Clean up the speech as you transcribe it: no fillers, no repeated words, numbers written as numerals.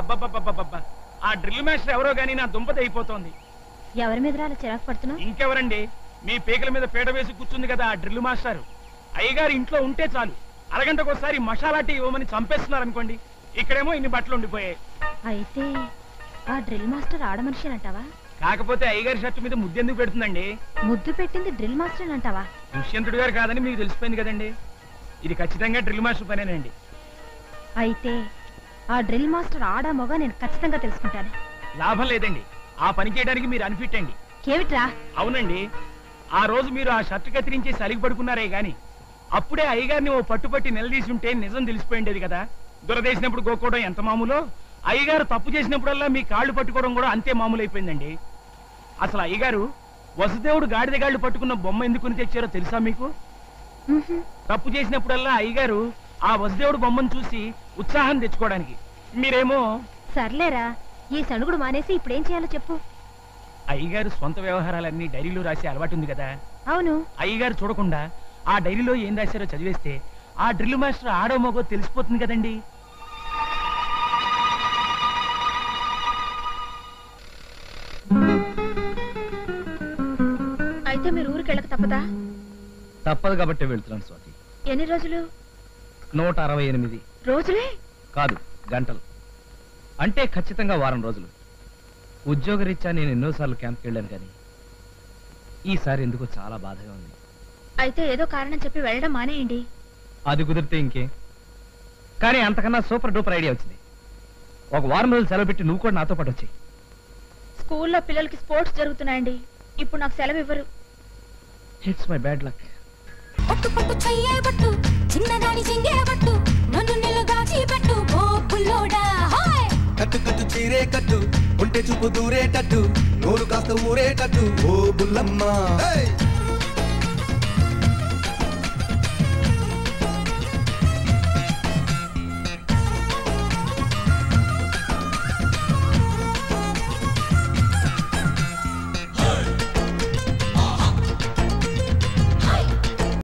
అబ్బబ్బబ్బబ్బబ్బా, ఆ drill master ఎవరో గానీ నా దుంపతి అయిపోతోంది. ఎవరి మీద అలా చిరాకు పడుతున్నావు? ఇంకెవరండి, మీ పీకల మీద పీట వేసి కూర్చుంది కదా ఆ డ్రిల్ మాస్టర్. అయ్యగారు ఇంట్లో ఉంటే చాలు, అరగంటకోసారి మసాలా టీ ఇవ్వమని చంపేస్తున్నారు అనుకోండి. ఇక్కడేమో ఇన్ని బట్టలు ఉండిపోయాయి. అయితే ఆ డ్రిల్ మాస్టర్ ఆడమనిషినంటావా? కాకపోతే అయ్యగారి షర్టు మీద ముద్దు ఎందుకు పెడుతుందండి? ముద్దు పెట్టింది డ్రిల్ మాస్టర్ అంటావా? దుష్యంతుడు గారు కాదని మీకు తెలిసిపోయింది కదండి. ఇది ఖచ్చితంగా డ్రిల్ మాస్టర్ పనేనండి. అయితే ఆ డ్రిల్ మాస్టర్ ఆడా మొగ నేను ఖచ్చితంగా తెలుసుకుంటాను. లాభం లేదండి, ఆ పని చేయడానికి మీరు అన్ఫిట్ అండి. కేవిట్రా? అవునండి, ఆ రోజు మీరు ఆ షర్ట్ కత్తిరించి సలిగి పడుకున్నారే గాని అప్పుడే అయ్యగారిని ఓ పట్టుపట్టి నిలదీసి ఉంటే నిజం తెలిసిపోయిండేది కదా. దురదేసినప్పుడు గోక్కోవడం ఎంత మామూలో, అయ్యగారు తప్పు చేసినప్పుడల్లా మీ కాళ్ళు పట్టుకోవడం కూడా అంతే మామూలు అయిపోయిందండి. అసలు అయ్యగారు వసుదేవుడు గాడిద గాళ్ళు పట్టుకున్న బొమ్మ ఎందుకుని తెచ్చారో తెలుసా మీకు? తప్పు చేసినప్పుడల్లా అయ్యగారు ఆ వసుదేవుడు బొమ్మను చూసి ఉత్సాహం తెచ్చుకోవడానికి. మీరేమో సర్లేరా, ఈ సణుగుడు మానేసి ఇప్పుడేం చేయాలో చెప్పు. అయ్యగారు సొంత వ్యవహారాలన్నీ డైరీలో రాసే అలవాటు ఉంది కదా. అవును. అయ్యగారు చూడకుండా ఆ డైరీలో ఏం రాశారో చదివేస్తే ఆ డ్రిల్ మాస్టర్ ఆడో మగో తెలిసిపోతుంది కదండి. అయితే మీరు ఊరికి వెళ్ళక తప్పదా? తప్పదు కాబట్టి వెళ్తున్నాను స్వాతి. ఎన్ని రోజులు? 168 రోజులే కాదు, గంటలు. అంటే ఖచ్చితంగా వారం రోజులు. ఉద్యోగరీత్యా నేను ఎన్నోసార్లు క్యాంప్కి వెళ్ళాను, కానీ ఈసారి ఎందుకో చాలా బాధగా ఉంది. అయితే ఏదో కారణం చెప్పి వెళ్ళడం మానేయండి. అది కుదిరితే ఇంకే, కానీ అంతకన్నా సూపర్ డూపర్ ఐడియా వచ్చింది. ఒక వారం రోజులు సెలవు పెట్టి నువ్వు కూడా నాతో పాటు వచ్చాయి. స్కూల్లో పిల్లలకి స్పోర్ట్స్ జరుగుతున్నాయండి, ఇప్పుడు నాకు సెలవు ఇవ్వరు. It's my bad luck. పట్టు పట్టు చెయ్యబట్టు చిన్నదాని చెంగేబట్టు నన్ను నిలగాచి పెట్టు ఓ పుల్లోడా. కట్టు కట్టు చీరే కట్టు ఉంటే చూపు దూరేటట్టు నోరు కాస్త ఊరేటట్టు ఓ బుల్లమ్మ.